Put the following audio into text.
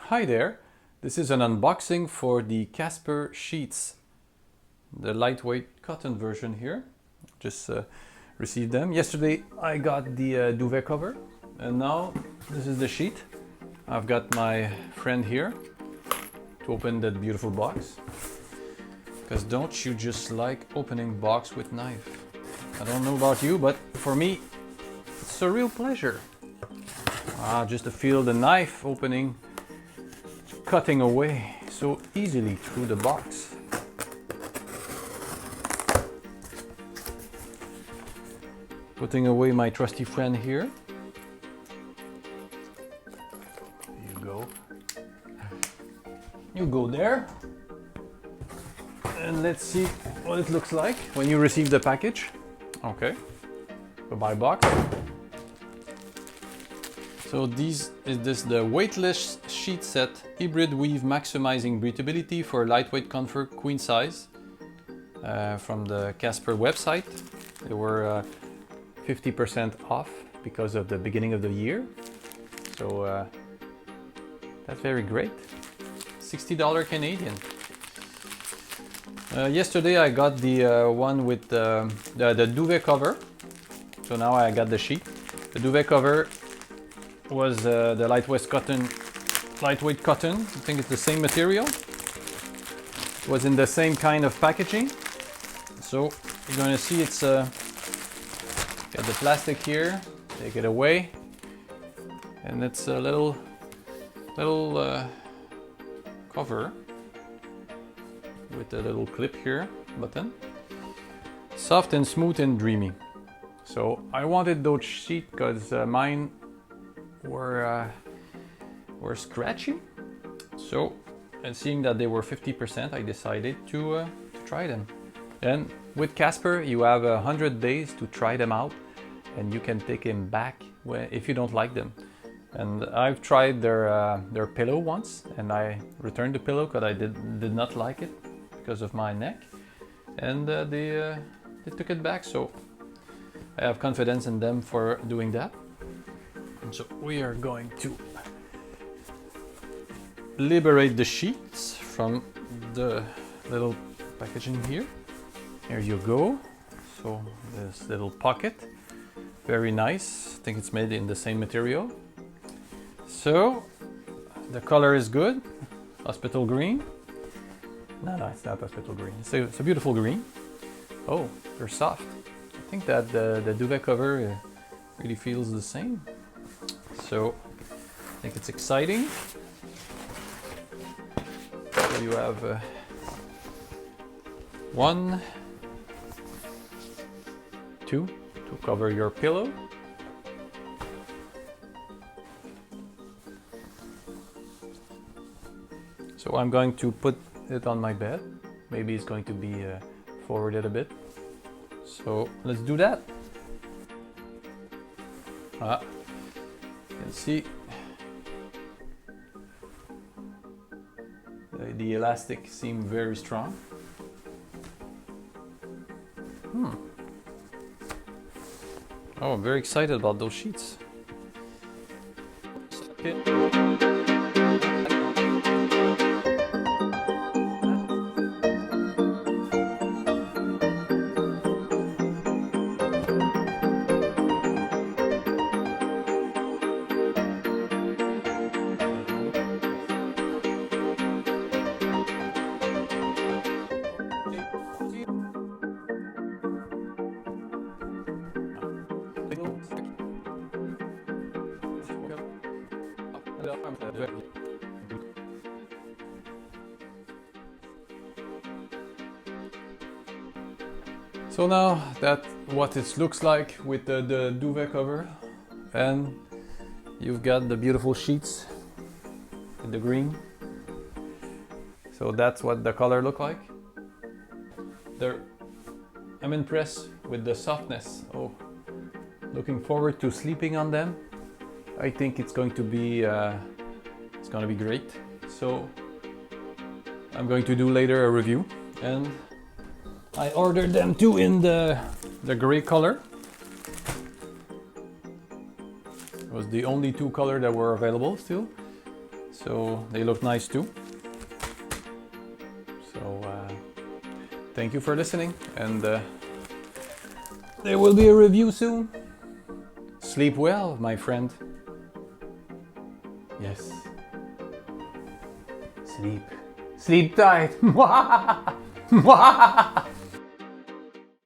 Hi there, this is an unboxing for the Casper sheets, the lightweight cotton version here. Just received them. Yesterday I got the duvet cover and now this is the sheet. I've got my friend here to open that beautiful box. Because don't you just like opening box with knife? I don't know about you, but for me it's a real pleasure. Just to feel the knife opening, cutting away so easily through the box. Putting away my trusty friend here. You go. You go there. And let's see what it looks like when you receive the package. Okay. Goodbye box. So this is the weightless sheet set, hybrid weave maximizing breathability for lightweight comfort, queen size, from the Casper website. They were 50% off because of the beginning of the year. So that's very great. $60 Canadian. Yesterday I got the one with the duvet cover. So now I got the sheet. The duvet cover was the lightweight cotton. I think it's the same material. It was in the same kind of packaging. So you're gonna see it's got the plastic here. Take it away, and it's a little cover with a little clip here button. Soft and smooth and dreamy. So I wanted those sheets because mine were scratchy. So, and seeing that they were 50%, I decided to try them. And with Casper, you have 100 days to try them out, and you can take them back if you don't like them. And I've tried their pillow once, and I returned the pillow because I did not like it because of my neck, and they took it back. So I have confidence in them for doing that. And so we are going to liberate the sheets from the little packaging here. Here you go. So this little pocket, very nice. I think it's made in the same material. So the color is good, hospital green. No, it's not hospital green. It's a beautiful green. Oh, they're soft. I think that the duvet cover really feels the same. So I think it's exciting. So you have 1, 2 to cover your pillow. So I'm going to put it on my bed. Maybe it's going to be forwarded a bit. So let's do that. You can see the elastic seems very strong. Oh, I'm very excited about those sheets. So now that's what it looks like with the duvet cover, and you've got the beautiful sheets in the green. So that's what the color look like. I'm impressed with the softness. Oh, looking forward to sleeping on them. I think it's going to be great. So I'm going to do later a review, and I ordered them too in the gray color. It was the only two colors that were available still. So they look nice too. So thank you for listening, and there will be a review soon. Sleep well, my friend. Yes. Sleep. Sleep tight.